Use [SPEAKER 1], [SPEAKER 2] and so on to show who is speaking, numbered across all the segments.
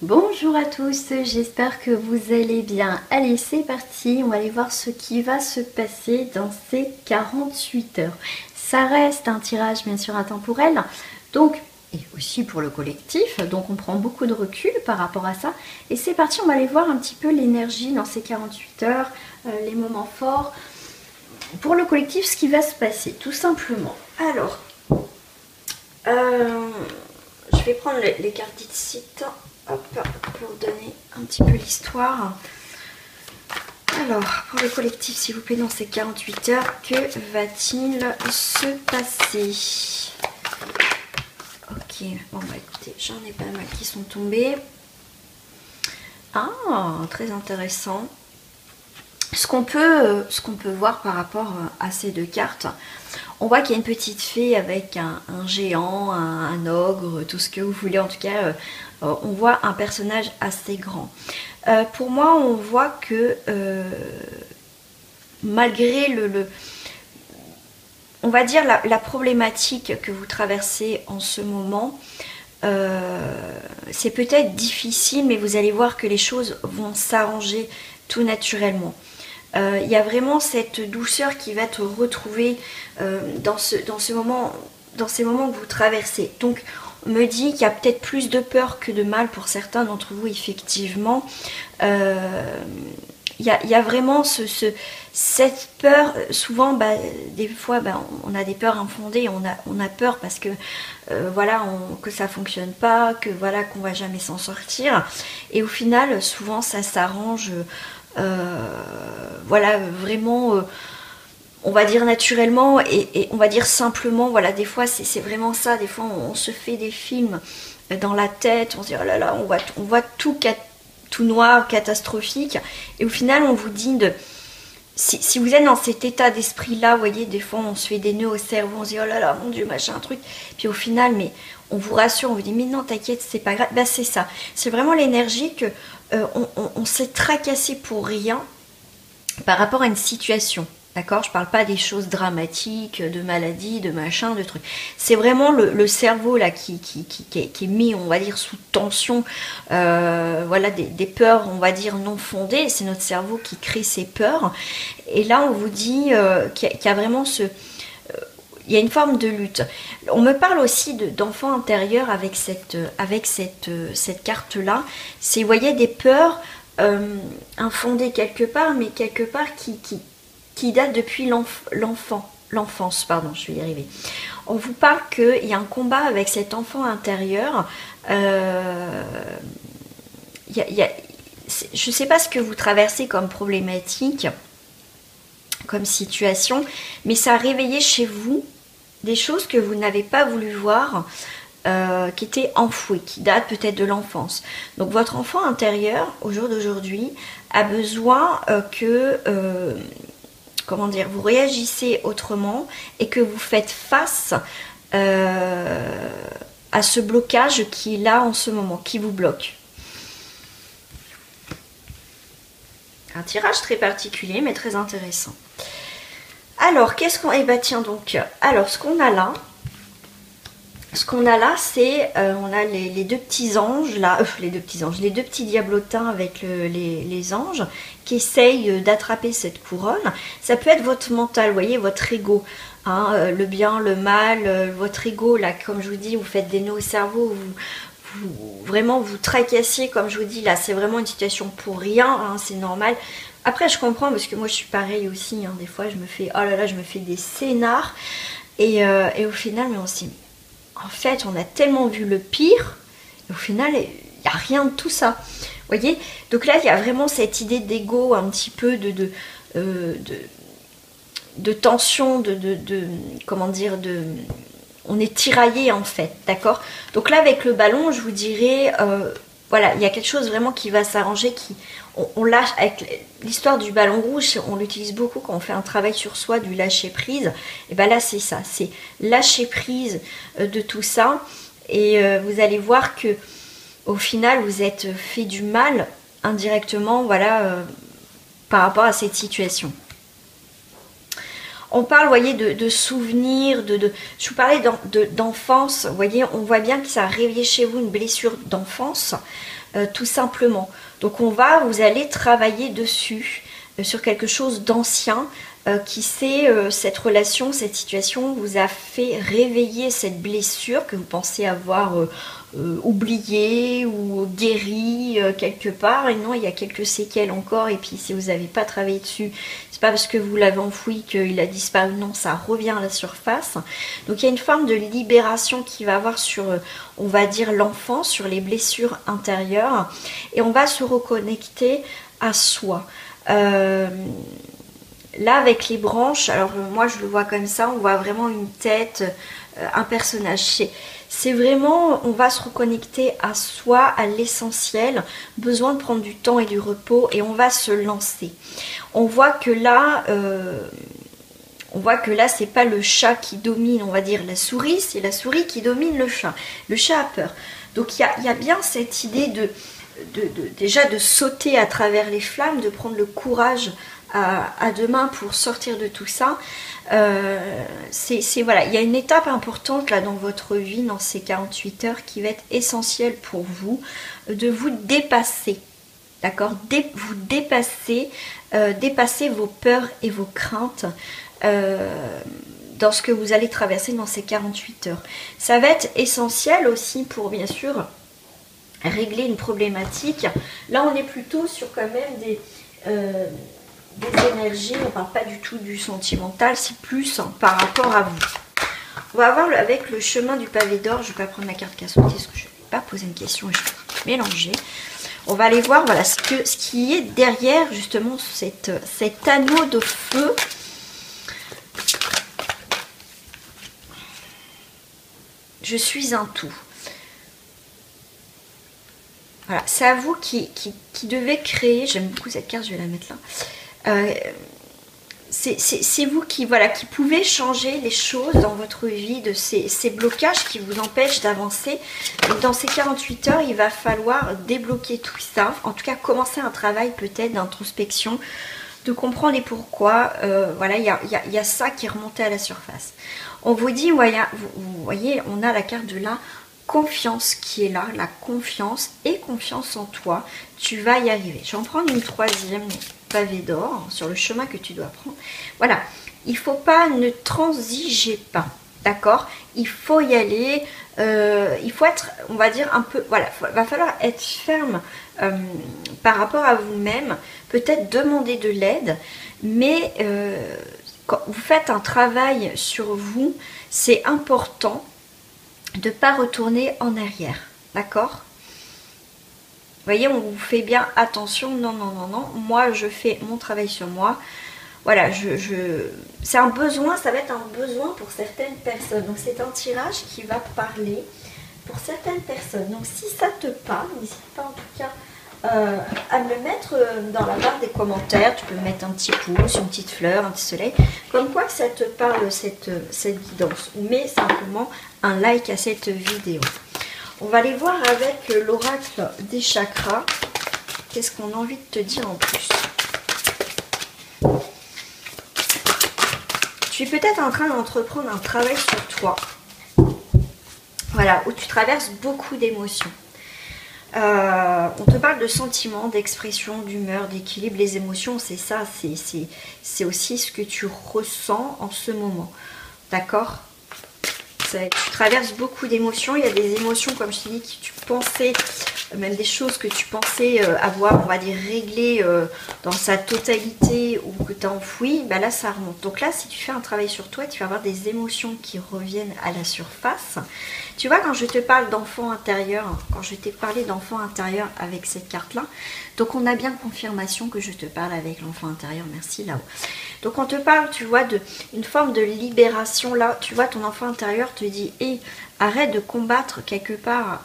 [SPEAKER 1] Bonjour à tous, j'espère que vous allez bien. Allez, c'est parti, on va aller voir ce qui va se passer dans ces 48 heures. Ça reste un tirage bien sûr intemporel, donc, et aussi pour le collectif, donc on prend beaucoup de recul par rapport à ça. Et c'est parti, on va aller voir un petit peu l'énergie dans ces 48 heures, les moments forts. Pour le collectif, ce qui va se passer, tout simplement. Alors, je vais prendre les cartes d'ici. Hop, pour vous donner un petit peu l'histoire. Alors, pour le collectif, s'il vous plaît, dans ces 48 heures, que va-t-il se passer? Ok, bon bah écoutez, j'en ai pas mal qui sont tombés. Ah, très intéressant. Ce qu'on peut voir par rapport à ces deux cartes, on voit qu'il y a une petite fée avec un géant, un ogre, tout ce que vous voulez. En tout cas, on voit un personnage assez grand. Pour moi, on voit que malgré on va dire la problématique que vous traversez en ce moment, c'est peut-être difficile, mais vous allez voir que les choses vont s'arranger tout naturellement. Il y a vraiment cette douceur qui va être retrouvée dans ces moments que vous traversez. Donc, on me dit qu'il y a peut-être plus de peur que de mal pour certains d'entre vous, effectivement. Il y a vraiment cette peur. Souvent, des fois, on a des peurs infondées. On a peur parce que voilà, que ça fonctionne pas, que voilà, qu'on va jamais s'en sortir. Et au final, souvent, ça s'arrange. Voilà, vraiment, on va dire naturellement et on va dire simplement. Voilà, des fois, c'est vraiment ça. Des fois, on se fait des films dans la tête. On se dit, oh là là, on voit tout noir, catastrophique. Et au final, on vous dit si vous êtes dans cet état d'esprit-là, vous voyez, des fois, on se fait des nœuds au cerveau. On se dit, oh là là, mon Dieu, machin, un truc. Puis au final, mais on vous rassure, on vous dit, mais non, t'inquiète, c'est pas grave. C'est ça. C'est vraiment l'énergie que on s'est tracassé pour rien par rapport à une situation. D'accord? Je parle pas des choses dramatiques, de maladies, de machin, de trucs. C'est vraiment le cerveau là qui est mis, on va dire, sous tension. Voilà, des peurs, on va dire, non fondées. C'est notre cerveau qui crée ces peurs. Et là, on vous dit qu'il y a vraiment il y a une forme de lutte. On me parle aussi d'enfants intérieurs avec cette carte-là. C'est, vous voyez, des peurs infondées quelque part, mais quelque part qui datent depuis l'enfance, pardon, je vais y arriver. On vous parle qu'il y a un combat avec cet enfant intérieur. Je ne sais pas ce que vous traversez comme problématique, comme situation, mais ça a réveillé chez vous des choses que vous n'avez pas voulu voir, qui étaient enfouies, qui datent peut-être de l'enfance. Donc votre enfant intérieur, au jour d'aujourd'hui, a besoin que, comment dire, vous réagissez autrement et que vous faites face à ce blocage qui est là en ce moment, qui vous bloque. Un tirage très particulier, mais très intéressant. Alors, qu'est-ce qu'on... Eh bien, tiens donc. Alors, ce qu'on a là, c'est... on a les deux petits anges, là... les deux petits diablotins avec les anges qui essayent d'attraper cette couronne. Ça peut être votre mental, vous voyez, votre ego. Hein, le bien, le mal, votre ego, là, comme je vous dis, vous faites des nœuds au cerveau, vraiment vous tracassiez, comme je vous dis, là, c'est vraiment une situation pour rien, hein, c'est normal. Après, je comprends parce que moi, je suis pareil aussi. Hein, des fois, je me fais, oh là là, je me fais des scénars. Et au final, mais on s'est, en fait, on a tellement vu le pire. Et au final, il n'y a rien de tout ça. Vous voyez? Donc là, il y a vraiment cette idée d'ego, un petit peu de tension, comment dire, on est tiraillé en fait, d'accord? Donc là, avec le ballon, je vous dirais, voilà, il y a quelque chose vraiment qui va s'arranger, on lâche, avec l'histoire du ballon rouge, on l'utilise beaucoup quand on fait un travail sur soi, du lâcher prise. Et bien là, c'est ça, c'est lâcher prise de tout ça. Et vous allez voir que au final, vous êtes fait du mal indirectement, voilà, par rapport à cette situation. On parle, vous voyez, de souvenirs, je vous parlais d'enfance, vous voyez, on voit bien que ça a réveillé chez vous une blessure d'enfance, tout simplement. Donc vous allez travailler dessus, sur quelque chose d'ancien, qui sait, cette relation, cette situation vous a fait réveiller cette blessure que vous pensez avoir oubliée ou guérie quelque part. Et non, il y a quelques séquelles encore. Et puis si vous n'avez pas travaillé dessus, c'est pas parce que vous l'avez enfoui qu'il a disparu. Non, ça revient à la surface. Donc il y a une forme de libération qui va avoir sur, on va dire, l'enfant, sur les blessures intérieures. Et on va se reconnecter à soi. Là, avec les branches, alors moi je le vois comme ça, on voit vraiment une tête, un personnage. C'est vraiment, on va se reconnecter à soi, à l'essentiel, besoin de prendre du temps et du repos, et on va se lancer. On voit que là, c'est pas le chat qui domine, on va dire la souris, c'est la souris qui domine le chat. Le chat a peur. Donc il y a bien cette idée déjà de sauter à travers les flammes, de prendre le courage à deux mains pour sortir de tout ça. Voilà, il y a une étape importante là dans votre vie, dans ces 48 heures, qui va être essentielle pour vous, de vous dépasser, d'accord, vous dépasser, dépasser vos peurs et vos craintes dans ce que vous allez traverser dans ces 48 heures. Ça va être essentiel aussi pour, bien sûr, régler une problématique. Là on est plutôt sur quand même des énergies, on ne parle pas du tout du sentimental, c'est plus par rapport à vous. On va voir avec le chemin du pavé d'or. Je ne vais pas prendre la carte qui a sauté parce que je ne vais pas poser une question et je vais mélanger. On va aller voir, voilà, ce qui est derrière justement cet anneau de feu. Je suis un tout. Voilà, c'est à vous qui devez créer. J'aime beaucoup cette carte, je vais la mettre là. C'est vous qui pouvez changer les choses dans votre vie, de ces blocages qui vous empêchent d'avancer. Dans ces 48 heures, il va falloir débloquer tout ça. En tout cas, commencer un travail peut-être d'introspection, de comprendre les pourquoi. Voilà, il y a ça qui est remonté à la surface. On vous dit, vous voyez, on a la carte de la confiance qui est là, la confiance et confiance en toi. Tu vas y arriver. Je vais en prendre une troisième pavé d'or sur le chemin que tu dois prendre. Voilà, il faut pas, ne transigez pas, d'accord? Il faut y aller, il faut être, on va dire un peu, voilà, va falloir être ferme par rapport à vous-même, peut-être demander de l'aide, mais quand vous faites un travail sur vous, c'est important de ne pas retourner en arrière, d'accord? Vous voyez, on vous fait bien attention, non, non, non, non, moi je fais mon travail sur moi, voilà, c'est un besoin, ça va être un besoin pour certaines personnes, donc c'est un tirage qui va parler pour certaines personnes, donc si ça te parle, n'hésite pas en tout cas à me le mettre dans la barre des commentaires, tu peux mettre un petit pouce, une petite fleur, un petit soleil, comme quoi que ça te parle cette guidance, ou mets simplement un like à cette vidéo. On va aller voir avec l'oracle des chakras. Qu'est-ce qu'on a envie de te dire en plus? Tu es peut-être en train d'entreprendre un travail sur toi. Voilà, où tu traverses beaucoup d'émotions. On te parle de sentiments, d'expression, d'humeur, d'équilibre. Les émotions, c'est ça. C'est aussi ce que tu ressens en ce moment. D'accord ? Tu traverses beaucoup d'émotions, il y a des émotions, comme je t'ai dit, que tu pensais, même des choses que tu pensais avoir, on va dire, réglées dans sa totalité ou que tu as enfoui, bah là ça remonte. Donc là, si tu fais un travail sur toi, tu vas avoir des émotions qui reviennent à la surface. Tu vois, quand je te parle d'enfant intérieur, quand je t'ai parlé d'enfant intérieur avec cette carte-là, donc on a bien confirmation que je te parle avec l'enfant intérieur, merci là-haut. Donc on te parle, tu vois, d'une forme de libération là, tu vois, ton enfant intérieur te dit, hé, arrête de combattre quelque part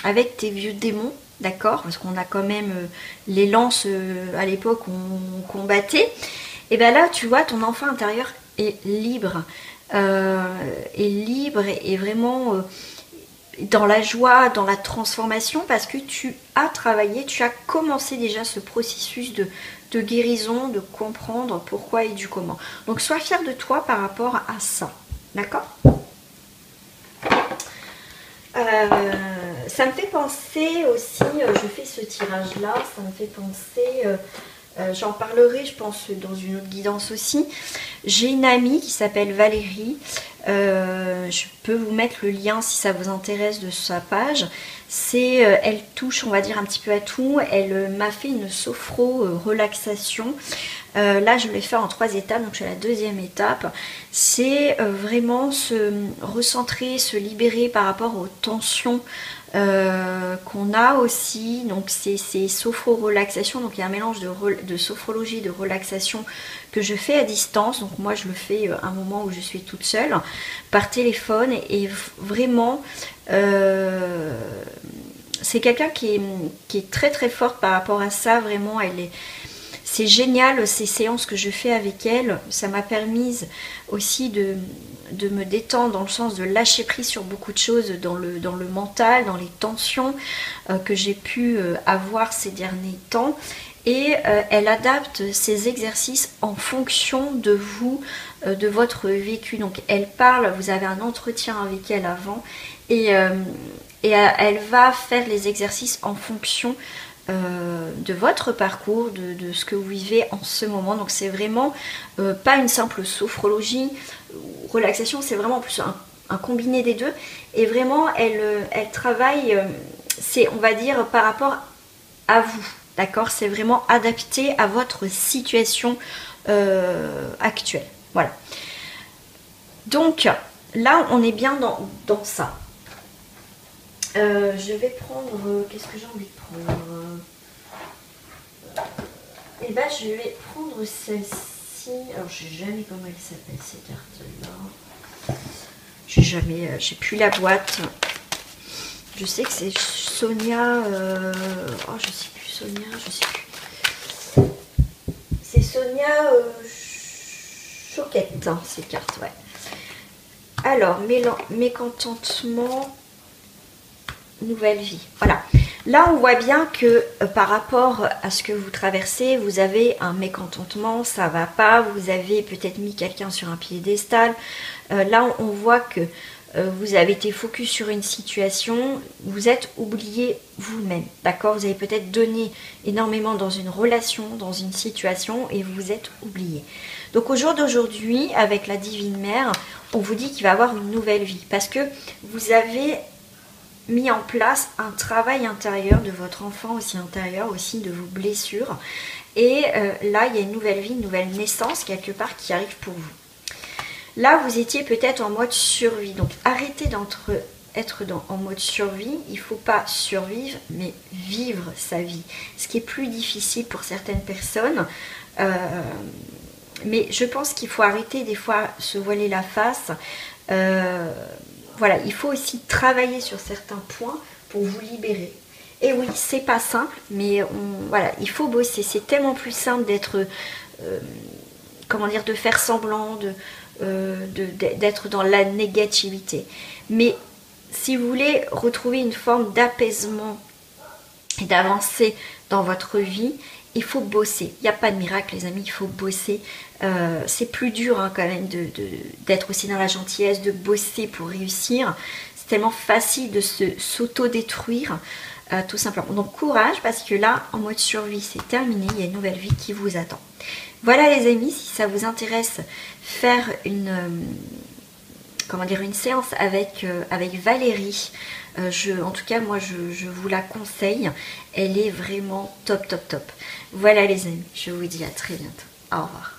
[SPEAKER 1] avec tes vieux démons, d'accord, parce qu'on a quand même les lances à l'époque où on combattait, et bien là, tu vois, ton enfant intérieur est libre, et vraiment dans la joie, dans la transformation, parce que tu as travaillé, tu as commencé déjà ce processus de de guérison, de comprendre pourquoi et du comment. Donc sois fier de toi par rapport à ça, d'accord? Ça me fait penser aussi, je fais ce tirage là, ça me fait penser, j'en parlerai je pense dans une autre guidance aussi. J'ai une amie qui s'appelle Valérie, je peux vous mettre le lien si ça vous intéresse de sa page. C'est, elle touche on va dire un petit peu à tout, elle m'a fait une sophro-relaxation. Là je l'ai fait en 3 étapes, donc je suis à la 2e étape. C'est vraiment se recentrer, se libérer par rapport aux tensions qu'on a aussi. Donc c'est sophro-relaxation, donc il y a un mélange de sophrologie, de relaxation que je fais à distance. Donc moi je le fais un moment où je suis toute seule par téléphone et vraiment c'est quelqu'un qui est très très forte par rapport à ça. Vraiment c'est génial ces séances que je fais avec elle. Ça m'a permis aussi de me détendre dans le sens de lâcher prise sur beaucoup de choses dans le mental, dans les tensions que j'ai pu avoir ces derniers temps. Et elle adapte ses exercices en fonction de vous, de votre vécu. Donc elle parle, vous avez un entretien avec elle avant et elle va faire les exercices en fonction de votre parcours, de ce que vous vivez en ce moment. Donc c'est vraiment pas une simple sophrologie ou relaxation, c'est vraiment plus un combiné des deux. Et vraiment elle travaille, c'est on va dire par rapport à vous, d'accord? C'est vraiment adapté à votre situation actuelle. Voilà. Donc là on est bien dans ça. Je vais prendre... Qu'est-ce que j'ai envie de prendre? Et ben je vais prendre celle-ci. Alors je sais jamais comment elle s'appelle ces cartes-là. J'ai plus la boîte. Je sais que c'est Sonia... Oh je sais plus Sonia, je sais plus. C'est Sonia Choquette, hein, ces cartes, ouais. Alors, mécontentement... Nouvelle vie, voilà. Là on voit bien que par rapport à ce que vous traversez, vous avez un mécontentement, ça va pas, vous avez peut-être mis quelqu'un sur un piédestal. Là on voit que vous avez été focus sur une situation, vous êtes oublié vous-même, d'accord? Vous avez peut-être donné énormément dans une relation, dans une situation et vous vous êtes oublié. Donc au jour d'aujourd'hui, avec la Divine Mère, on vous dit qu'il va y avoir une nouvelle vie parce que vous avez mis en place un travail intérieur de votre enfant aussi intérieur, aussi de vos blessures. Et là, il y a une nouvelle vie, une nouvelle naissance quelque part qui arrive pour vous. Là, vous étiez peut-être en mode survie. Donc, arrêtez d'être en mode survie. Il ne faut pas survivre, mais vivre sa vie. Ce qui est plus difficile pour certaines personnes. Mais je pense qu'il faut arrêter des fois se voiler la face. Voilà, il faut aussi travailler sur certains points pour vous libérer. Et oui, c'est pas simple, mais voilà, il faut bosser. C'est tellement plus simple d'être, comment dire, de faire semblant, d'être dans la négativité. Mais si vous voulez retrouver une forme d'apaisement et d'avancer dans votre vie, il faut bosser. Il n'y a pas de miracle, les amis, il faut bosser. C'est plus dur hein, quand même d'être aussi dans la gentillesse, de bosser pour réussir. C'est tellement facile de s'auto-détruire, tout simplement. Donc courage, parce que là, en mode survie, c'est terminé. Il y a une nouvelle vie qui vous attend. Voilà les amis, si ça vous intéresse, faire une séance avec Valérie. En tout cas, moi, je vous la conseille. Elle est vraiment top, top, top. Voilà les amis, je vous dis à très bientôt. Au revoir.